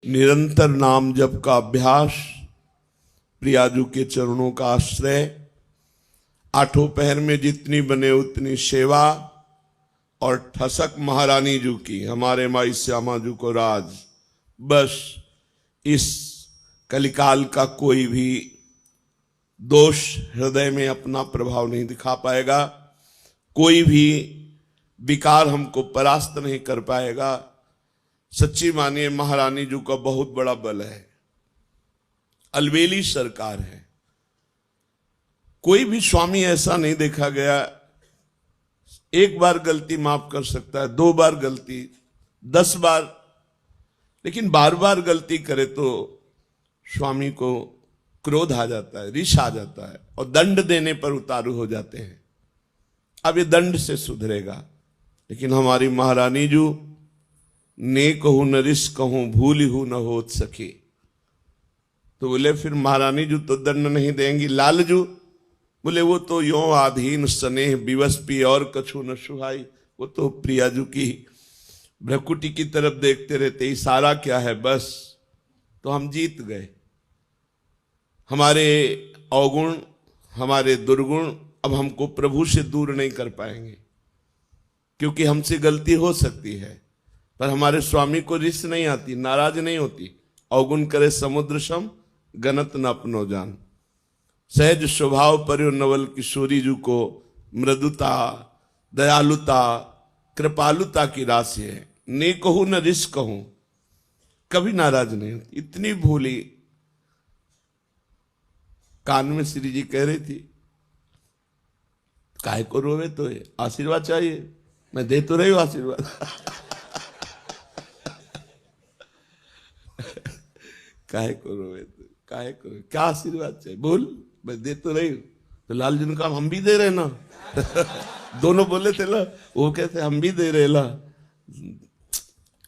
निरंतर नाम जप का अभ्यास, प्रियाजू के चरणों का आश्रय, आठों पहर में जितनी बने उतनी सेवा और ठसक महारानी जू की, हमारे माई श्यामा जू को राज। बस इस कलिकाल का कोई भी दोष हृदय में अपना प्रभाव नहीं दिखा पाएगा, कोई भी विकार हमको परास्त नहीं कर पाएगा। सच्ची मानिए महारानी जू का बहुत बड़ा बल है, अलबेली सरकार है। कोई भी स्वामी ऐसा नहीं देखा गया, एक बार गलती माफ कर सकता है, 2 बार गलती, 10 बार, लेकिन बार बार गलती करे तो स्वामी को क्रोध आ जाता है, रिश आ जाता है और दंड देने पर उतारू हो जाते हैं। अब ये दंड से सुधरेगा, लेकिन हमारी महारानी जू ने कहूं न रिस कहूं भूल हूं न होत सके, तो बोले फिर महारानी जू तो दंड नहीं देंगी। लाल जू बोले वो तो यो आधीन स्नेह विवश पी और कछु न सुहाई, वो तो प्रियाजू की भ्रकुटी की तरफ देखते रहते, इशारा क्या है बस, तो हम जीत गए। हमारे अवगुण, हमारे दुर्गुण अब हमको प्रभु से दूर नहीं कर पाएंगे, क्योंकि हमसे गलती हो सकती है पर हमारे स्वामी को रिस नहीं आती, नाराज नहीं होती। अवगुण करे समुद्र सम गनत न अपनो जान। सहज स्वभाव पर नवल किशोरी जू को मृदुता, दयालुता, कृपालुता की राशि है। ने कहूं न रिस कहूं, कभी नाराज नहीं होती, इतनी भूली। कान में श्री जी कह रही थी, काहे को रोवे, तो आशीर्वाद चाहिए, मैं दे तो रही हूं आशीर्वाद। काहे को रोवे, तो काहे को, क्या आशीर्वाद चाहिए बोल, मैं दे तो रही हूं। तो लाल जी ने कहा हम भी दे रहे ना। दोनों बोले थे ना, वो कहते हम भी दे रहे ला।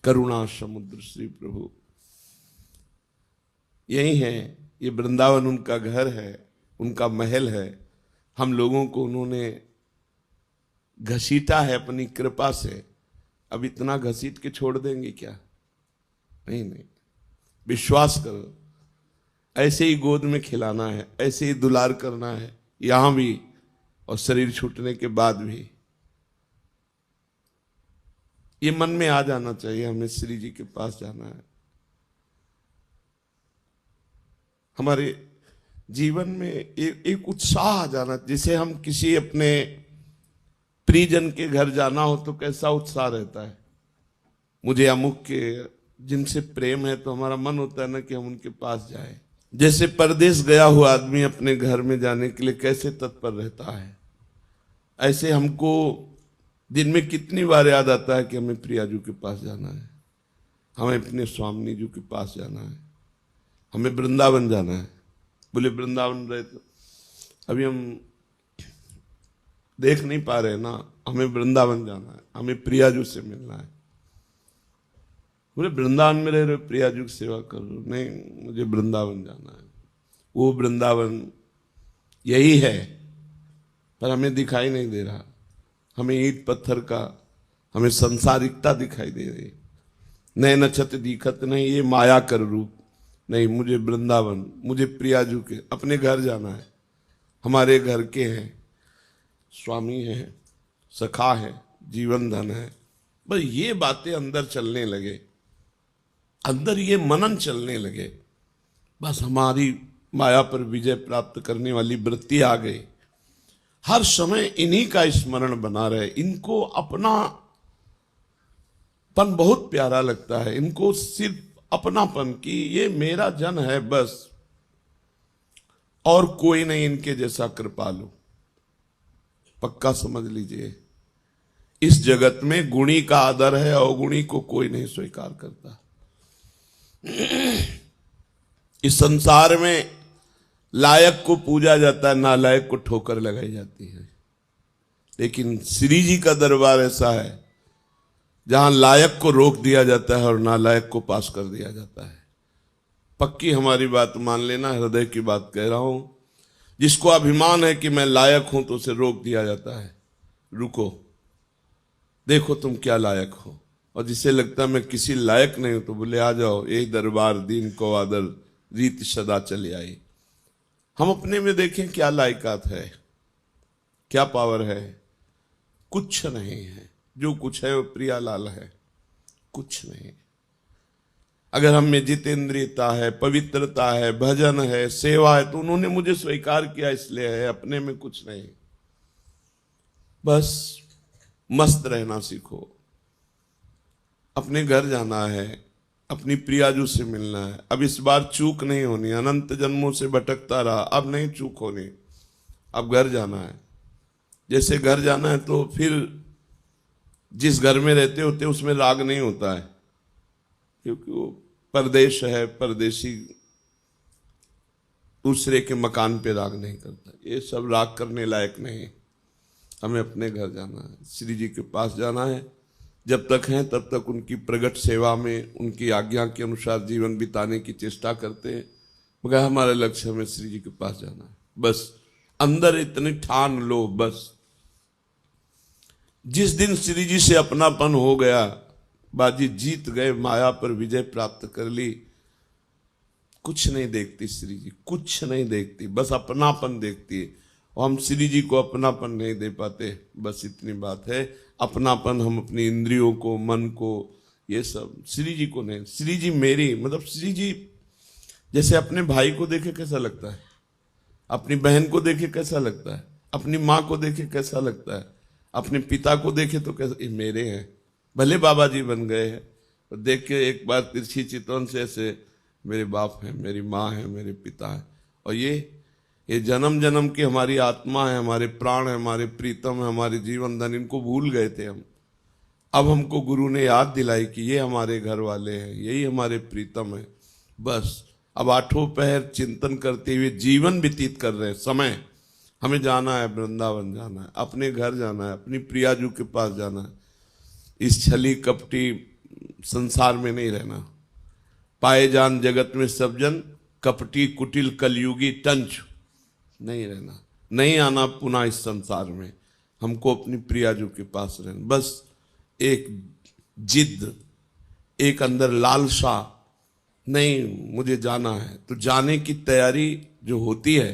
करुणा समुद्र श्री प्रभु यही है, ये वृंदावन उनका घर है, उनका महल है। हम लोगों को उन्होंने घसीटा है अपनी कृपा से। अब इतना घसीट के छोड़ देंगे क्या? नहीं नहीं, विश्वास करो, ऐसे ही गोद में खिलाना है, ऐसे ही दुलार करना है, यहां भी और शरीर छूटने के बाद भी। ये मन में आ जाना चाहिए, हमें श्री जी के पास जाना है। हमारे जीवन में एक उत्साह आ जाना, जिसे हम किसी अपने प्रियजन के घर जाना हो तो कैसा उत्साह रहता है। मुझे अमुक के जिनसे प्रेम है तो हमारा मन होता है ना कि हम उनके पास जाएं। जैसे परदेश गया हुआ आदमी अपने घर में जाने के लिए कैसे तत्पर रहता है, ऐसे हमको दिन में कितनी बार याद आता है कि हमें प्रियाजू के पास जाना है, हमें अपने स्वामी जी के पास जाना है, हमें वृंदावन जाना है। बोले वृंदावन रहे तो अभी हम देख नहीं पा रहे ना, हमें वृंदावन जाना है, हमें प्रियाजू से मिलना है। बोले वृंदावन में रह रहे प्रियाजू की सेवा कर रहे, नहीं मुझे वृंदावन जाना है। वो वृंदावन यही है पर हमें दिखाई नहीं दे रहा, हमें ईंट पत्थर का, हमें संसारिकता दिखाई दे रही। नए नक्षत्र दिखत नहीं, ये माया कर रूप नहीं। मुझे वृंदावन, मुझे प्रियाजू के अपने घर जाना है। हमारे घर के हैं, स्वामी हैं, सखा है, जीवन धन है। बस ये बातें अंदर चलने लगे, अंदर ये मनन चलने लगे, बस हमारी माया पर विजय प्राप्त करने वाली वृत्ति आ गई। हर समय इन्हीं का स्मरण बना रहे। इनको अपनापन बहुत प्यारा लगता है, इनको सिर्फ अपनापन की, ये मेरा जन है बस, और कोई नहीं इनके जैसा कृपालु। पक्का समझ लीजिए, इस जगत में गुणी का आदर है, अवगुणी को कोई नहीं स्वीकार करता। इस संसार में लायक को पूजा जाता है, नालायक को ठोकर लगाई जाती है। लेकिन श्री जी का दरबार ऐसा है जहां लायक को रोक दिया जाता है और नालायक को पास कर दिया जाता है। पक्की हमारी बात मान लेना, हृदय की बात कह रहा हूं। जिसको अभिमान है कि मैं लायक हूं तो उसे रोक दिया जाता है, रुको, देखो तुम क्या लायक हो। और जिसे लगता है मैं किसी लायक नहीं हूं तो बोले आ जाओ, यही दरबार दीन को आदर रीत सदा चली आई। हम अपने में देखें क्या लायकात है, क्या पावर है। कुछ नहीं है, जो कुछ है वो प्रियालाल है, कुछ नहीं। अगर हम में जितेंद्रियता है, पवित्रता है, भजन है, सेवा है, तो उन्होंने मुझे स्वीकार किया इसलिए है, अपने में कुछ नहीं। बस मस्त रहना सीखो। अपने घर जाना है, अपनी प्रियाजू से मिलना है। अब इस बार चूक नहीं होनी, अनंत जन्मों से भटकता रहा, अब नहीं चूक होनी। अब घर जाना है। जैसे घर जाना है तो फिर जिस घर में रहते होते उसमें राग नहीं होता है, क्योंकि वो परदेश है, परदेशी दूसरे के मकान पे राग नहीं करता। ये सब राग करने लायक नहीं। हमें अपने घर जाना है, श्री जी के पास जाना है। जब तक हैं तब तक उनकी प्रगट सेवा में, उनकी आज्ञा के अनुसार जीवन बिताने की चेष्टा करते हैं, मगर हमारा लक्ष्य हमें श्री जी के पास जाना है। बस अंदर इतनी ठान लो, बस जिस दिन श्री जी से अपनापन हो गया, बाजी जीत गए, माया पर विजय प्राप्त कर ली। कुछ नहीं देखती श्री जी, कुछ नहीं देखती, बस अपनापन देखती है। और हम श्री जी को अपनापन नहीं दे पाते, बस इतनी बात है। अपनापन हम अपनी इंद्रियों को, मन को, ये सब, श्री जी को नहीं। श्री जी मेरी, मतलब श्री जी जैसे अपने भाई को देखे कैसा लगता है, अपनी बहन को देखे कैसा लगता है, अपनी माँ को देखे कैसा लगता है, अपने पिता को देखे तो कैसा, ये मेरे हैं। भले बाबा जी बन गए हैं, तो देख के एक बार तिरछी चितवन से ऐसे मेरे बाप हैं, मेरी माँ है, मेरे पिता है। और ये जन्म जन्म की हमारी आत्मा है, हमारे प्राण है, हमारे प्रीतम है, हमारे जीवन धन, इनको भूल गए थे हम। अब हमको गुरु ने याद दिलाई कि ये हमारे घर वाले हैं, यही हमारे प्रीतम है। बस अब आठों पहर चिंतन करते हुए जीवन व्यतीत कर रहे हैं। समय हमें जाना है, वृंदावन जाना है, अपने घर जाना है, अपनी प्रियाजू के पास जाना है। इस छली कपटी संसार में नहीं रहना। पाए जान जगत में सब जन, कपटी कुटिल कलयुगी टंच नहीं रहना, नहीं आना पुनः इस संसार में। हमको अपनी प्रियाजू के पास रहना। बस एक जिद, एक अंदर लालसा, नहीं मुझे जाना है, तो जाने की तैयारी जो होती है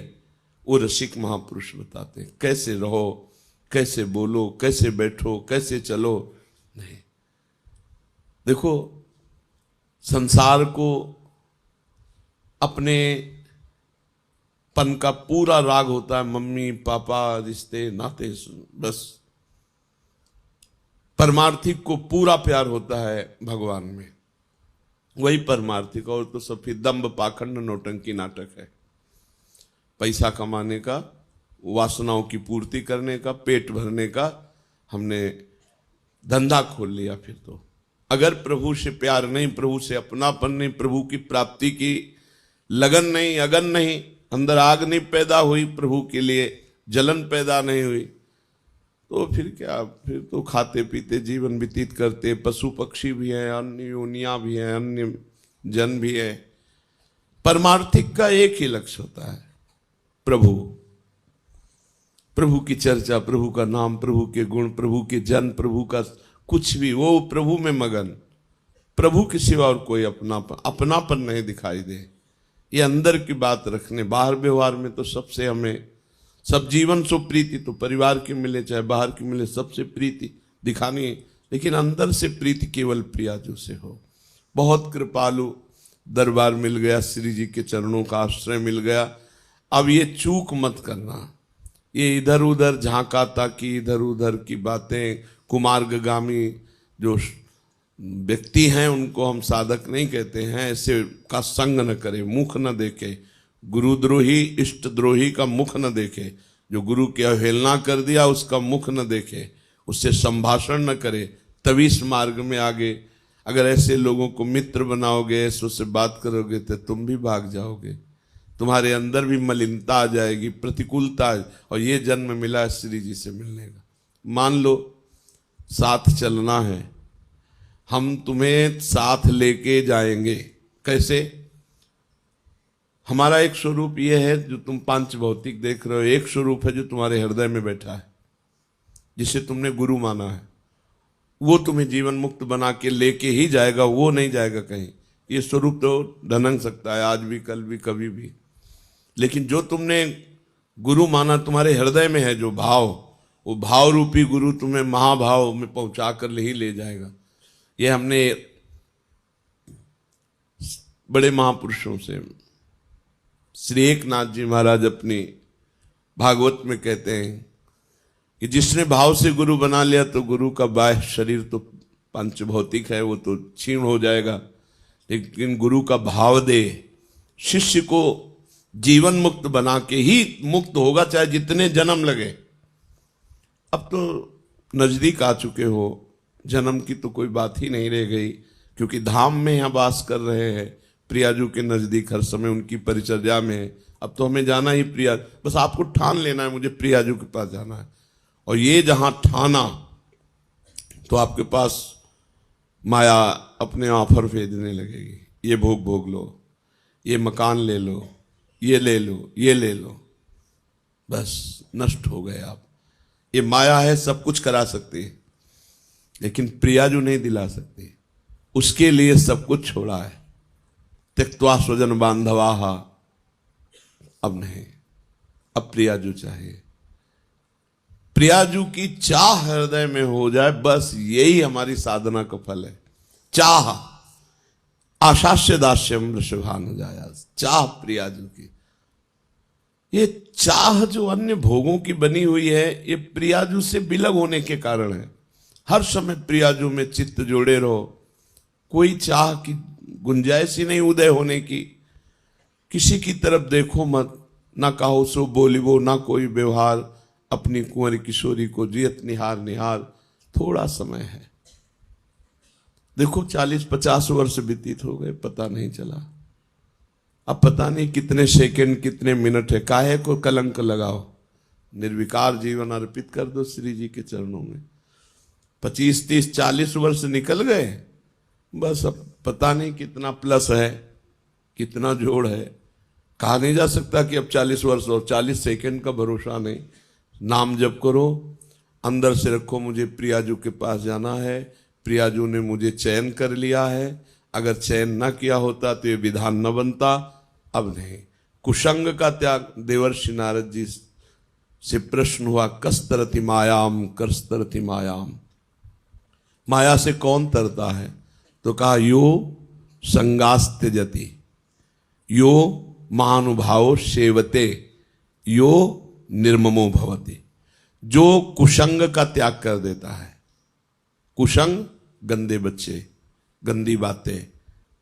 वो रसिक महापुरुष बताते हैं। कैसे रहो, कैसे बोलो, कैसे बैठो, कैसे चलो। नहीं, देखो संसार को अपने पन का पूरा राग होता है, मम्मी पापा, रिश्ते नाते, बस। परमार्थिक को पूरा प्यार होता है भगवान में, वही परमार्थिक। और तो सब फिर दंभ पाखंड नौटंकी नाटक है। पैसा कमाने का, वासनाओं की पूर्ति करने का, पेट भरने का हमने धंधा खोल लिया। फिर तो अगर प्रभु से प्यार नहीं, प्रभु से अपनापन नहीं, प्रभु की प्राप्ति की लगन नहीं, अगन नहीं, अंदर आग नहीं पैदा हुई, प्रभु के लिए जलन पैदा नहीं हुई, तो फिर क्या, फिर तो खाते पीते जीवन व्यतीत करते। पशु पक्षी भी हैं, अन्य योनियां भी हैं, अन्य जन भी है। परमार्थिक का एक ही लक्ष्य होता है, प्रभु। प्रभु की चर्चा, प्रभु का नाम, प्रभु के गुण, प्रभु के जन, प्रभु का कुछ भी, वो प्रभु में मगन। प्रभु के सिवा और कोई अपनापन नहीं दिखाई दे। ये अंदर की बात रखने, बाहर व्यवहार में तो सबसे हमें, सब जीवन सो प्रीति, तो परिवार की मिले चाहे बाहर की मिले, सबसे प्रीति दिखानी है, लेकिन अंदर से प्रीति केवल प्रियाजू से हो। बहुत कृपालु दरबार मिल गया, श्री जी के चरणों का आश्रय मिल गया। अब ये चूक मत करना, ये इधर उधर झांका ताकि इधर उधर की बातें, कुमार्गामी जो व्यक्ति हैं उनको हम साधक नहीं कहते हैं, ऐसे का संग न करे, मुख न देखे। गुरुद्रोही इष्टद्रोही का मुख न देखे, जो गुरु की अवहेलना कर दिया उसका मुख न देखे, उससे संभाषण न करे, तभी इस मार्ग में आगे। अगर ऐसे लोगों को मित्र बनाओगे, ऐसे उससे बात करोगे, तो तुम भी भाग जाओगे, तुम्हारे अंदर भी मलिनता आ जाएगी, प्रतिकूलता। और ये जन्म मिला है श्री जी से मिलने का। मान लो साथ चलना है, हम तुम्हें साथ लेके जाएंगे। कैसे? हमारा एक स्वरूप ये है जो तुम पांच भौतिक देख रहे हो, एक स्वरूप है जो तुम्हारे हृदय में बैठा है, जिसे तुमने गुरु माना है। वो तुम्हें जीवन मुक्त बना के लेके ही जाएगा, वो नहीं जाएगा कहीं। ये स्वरूप तो ढनक सकता है आज भी, कल भी, कभी भी, लेकिन जो तुमने गुरु माना तुम्हारे हृदय में है जो भाव, वो भाव रूपी गुरु तुम्हें महाभाव में पहुंचा कर ही ले जाएगा। ये हमने बड़े महापुरुषों से, श्री एकनाथ जी महाराज अपनी भागवत में कहते हैं कि जिसने भाव से गुरु बना लिया तो गुरु का बाह्य शरीर तो पंचभौतिक है, वो तो क्षीण हो जाएगा, लेकिन गुरु का भाव दे शिष्य को जीवन मुक्त बना के ही मुक्त होगा, चाहे जितने जन्म लगे। अब तो नजदीक आ चुके हो, जन्म की तो कोई बात ही नहीं रह गई, क्योंकि धाम में यहाँ वास कर रहे हैं, प्रियाजू के नजदीक हर समय उनकी परिचर्या में। अब तो हमें जाना ही प्रिया, बस आपको ठान लेना है मुझे प्रियाजू के पास जाना है, और ये जहां ठाना तो आपके पास माया अपने ऑफर भेजने लगेगी, ये भोग भोग लो, ये मकान ले लो, ये ले लो, ये ले लो, बस नष्ट हो गए आप। ये माया है, सब कुछ करा सकती है, लेकिन प्रियाजू नहीं दिला सकती, उसके लिए सब कुछ छोड़ा है। त्यक्त्वा स्वजन बांधवाः, अब नहीं, अब प्रियाजू चाहिए। प्रियाजू की चाह हृदय में हो जाए, बस यही हमारी साधना का फल है। चाह आशास्य दास्यम वृषभानुजाया, चाह प्रियाजू की। ये चाह जो अन्य भोगों की बनी हुई है, ये प्रियाजू से बिलग होने के कारण है। हर समय प्रियाजू में चित्त जोड़े रहो, कोई चाह की गुंजाइश ही नहीं उदय होने की। किसी की तरफ देखो मत, ना कहो सो बोलिबो, ना कोई व्यवहार, अपनी कुंवरी किशोरी को जियत निहार निहार। थोड़ा समय है, देखो 40-50 वर्ष व्यतीत हो गए, पता नहीं चला। अब पता नहीं कितने सेकंड कितने मिनट है, काहे को कलंक लगाओ, निर्विकार जीवन अर्पित कर दो श्री जी के चरणों में। 25-30-40 वर्ष निकल गए, बस अब पता नहीं कितना प्लस है, कितना जोड़ है, कहा नहीं जा सकता कि अब 40 वर्ष और 40 सेकंड का भरोसा नहीं। नाम जप करो, अंदर से रखो मुझे प्रियाजू के पास जाना है, प्रियाजू ने मुझे चयन कर लिया है, अगर चयन न किया होता तो ये विधान न बनता। अब नहीं, कुसंग का त्याग। देवर्षि नारद जी से प्रश्न हुआ, कस्तरति मायाम करस्तरति मायाम, माया से कौन तरता है? तो कहा यो संगास्त्यजति, यो महानुभाव सेवते, यो निर्ममो भवति। जो कुसंग का त्याग कर देता है, कुसंग गंदे बच्चे, गंदी बातें,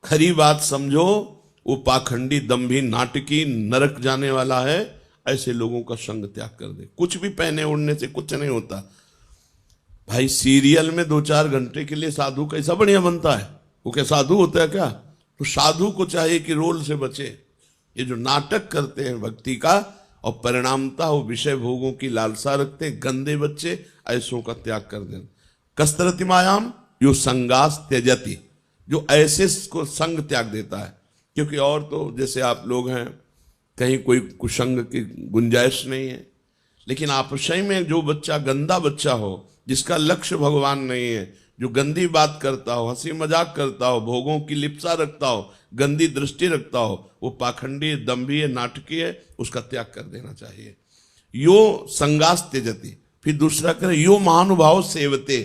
खरी बात समझो, वो पाखंडी दंभी नाटकी नरक जाने वाला है, ऐसे लोगों का संग त्याग कर दे। कुछ भी पहने ओढ़ने से कुछ नहीं होता भाई। सीरियल में 2-4 घंटे के लिए साधु कैसा बढ़िया बनता है, वो क्या साधु होता है क्या? तो साधु को चाहिए कि रोल से बचे। ये जो नाटक करते हैं भक्ति का, और परिणामता वो विषय भोगों की लालसा रखते हैं, गंदे बच्चे, ऐसों का त्याग कर देना। कस्तरति मायाम यो संगास त्यजति, जो ऐसे को संग त्याग देता है। क्योंकि और तो जैसे आप लोग हैं, कहीं कोई कुसंग की गुंजाइश नहीं है, लेकिन आपशय में जो बच्चा गंदा बच्चा हो, जिसका लक्ष्य भगवान नहीं है, जो गंदी बात करता हो, हंसी मजाक करता हो, भोगों की लिप्सा रखता हो, गंदी दृष्टि रखता हो, वो पाखंडी दंभी है, नाटकी है, उसका त्याग कर देना चाहिए। यो संगास त्यजति। फिर दूसरा करे यो महानुभाव सेवते,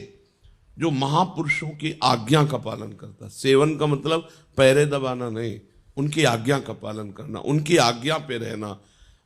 जो महापुरुषों की आज्ञा का पालन करता। सेवन का मतलब पैरे दबाना नहीं, उनकी आज्ञा का पालन करना, उनकी आज्ञा पे रहना।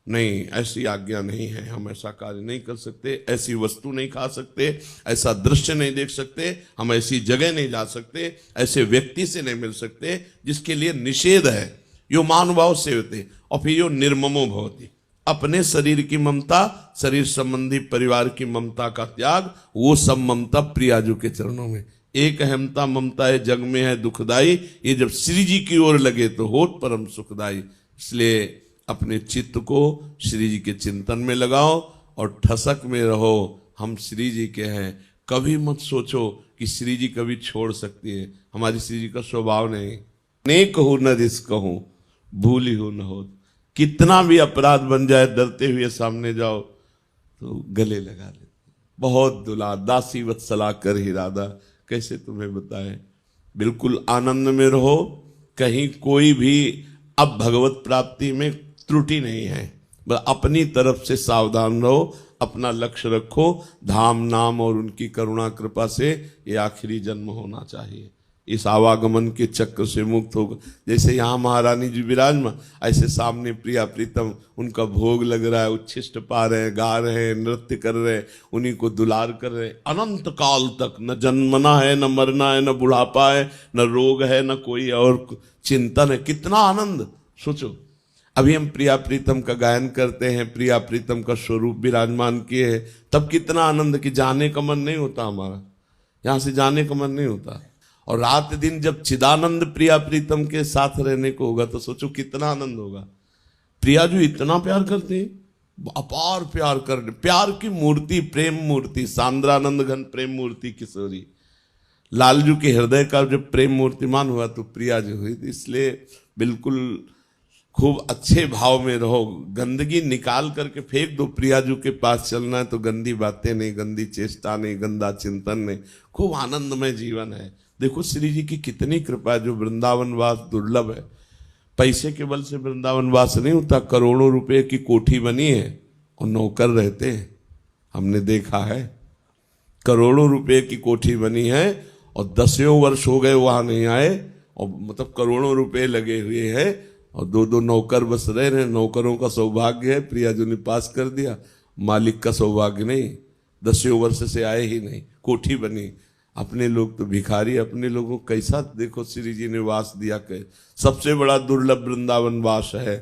नहीं, ऐसी आज्ञा नहीं है, हम ऐसा कार्य नहीं कर सकते, ऐसी वस्तु नहीं खा सकते, ऐसा दृश्य नहीं देख सकते, हम ऐसी जगह नहीं जा सकते, ऐसे व्यक्ति से नहीं मिल सकते जिसके लिए निषेध है। यो महानुभाव सेवते। और फिर यो निर्ममो भवति, अपने शरीर की ममता, शरीर संबंधी परिवार की ममता का त्याग, वो सब ममता प्रियाजू के चरणों में। एक अहमता ममता है जग में है दुखदाई, ये जब श्री जी की ओर लगे तो होत परम सुखदाई। इसलिए अपने चित्त को श्री जी के चिंतन में लगाओ और ठसक में रहो, हम श्री जी के हैं। कभी मत सोचो कि श्री जी कभी छोड़ सकती है, हमारी श्री जी का स्वभाव नहीं। नेक हो न रिस्क कहूं, भूली हो न हो। कितना भी अपराध बन जाए, डरते हुए सामने जाओ तो गले लगा लेते। बहुत दुला दासी वत्सला कर ही राधा, कैसे तुम्हें बताएं। बिल्कुल आनंद में रहो, कहीं कोई भी अब भगवत प्राप्ति में त्रुटि नहीं है। बस अपनी तरफ से सावधान रहो, अपना लक्ष्य रखो, धाम नाम और उनकी करुणा कृपा से ये आखिरी जन्म होना चाहिए। इस आवागमन के चक्र से मुक्त होगा। जैसे यहाँ महारानी जी विराजमान, ऐसे सामने प्रिया प्रीतम उनका भोग लग रहा है, उच्छिष्ट पा रहे हैं, गा रहे हैं, नृत्य कर रहे हैं, उन्हीं को दुलार कर रहे हैं अनंत काल तक। न जन्मना है, न मरना है, न बुढ़ापा है, न रोग है, न कोई और चिंतन है। कितना आनंद सोचो। अभी हम प्रिया प्रीतम का गायन करते हैं, प्रिया प्रीतम का स्वरूप विराजमान किए हैं, तब कितना आनंद कि जाने का मन नहीं होता, हमारा यहाँ से जाने का मन नहीं होता। और रात दिन जब चिदानंद प्रिया प्रीतम के साथ रहने को होगा तो सोचो कितना आनंद होगा। प्रिया जो इतना प्यार करते हैं, अपार प्यार कर, प्यार की मूर्ति, प्रेम मूर्ति, सांद्रानंद घन प्रेम मूर्ति किशोरी। लालजू के हृदय का जब प्रेम मूर्तिमान हुआ तो प्रिया जी हुई। इसलिए बिल्कुल खूब अच्छे भाव में रहो, गंदगी निकाल करके फेंक दो। प्रियाजू के पास चलना है तो गंदी बातें नहीं, गंदी चेष्टा नहीं, गंदा चिंतन नहीं, खूब आनंदमय जीवन है। देखो श्री जी की कितनी कृपा है, जो वृंदावन वास दुर्लभ है। पैसे के बल से वृंदावन वास नहीं होता। करोड़ों रुपए की कोठी बनी है और नौकर रहते हैं, हमने देखा है। करोड़ों रुपए की कोठी बनी है और 10 वर्ष हो गए वहां नहीं आए, और मतलब करोड़ों रुपए लगे हुए हैं और 2-2 नौकर बस रह रहे हैं। नौकरों का सौभाग्य है, प्रिया जी ने पास कर दिया, मालिक का सौभाग्य नहीं। 10 वर्ष से आए ही नहीं, कोठी बनी। अपने लोग तो भिखारी, अपने लोगों को कैसा देखो श्री जी ने वास दिया। सबसे बड़ा दुर्लभ वृंदावन वास है।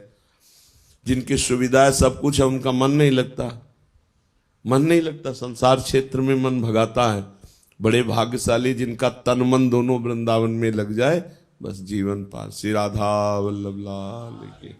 जिनकी सुविधा है, सब कुछ है, उनका मन नहीं लगता, मन नहीं लगता। संसार क्षेत्र में मन भगाता है। बड़े भाग्यशाली जिनका तन मन दोनों वृंदावन में लग जाए, बस जीवन पार। श्री राधा वल्लभ लाल की।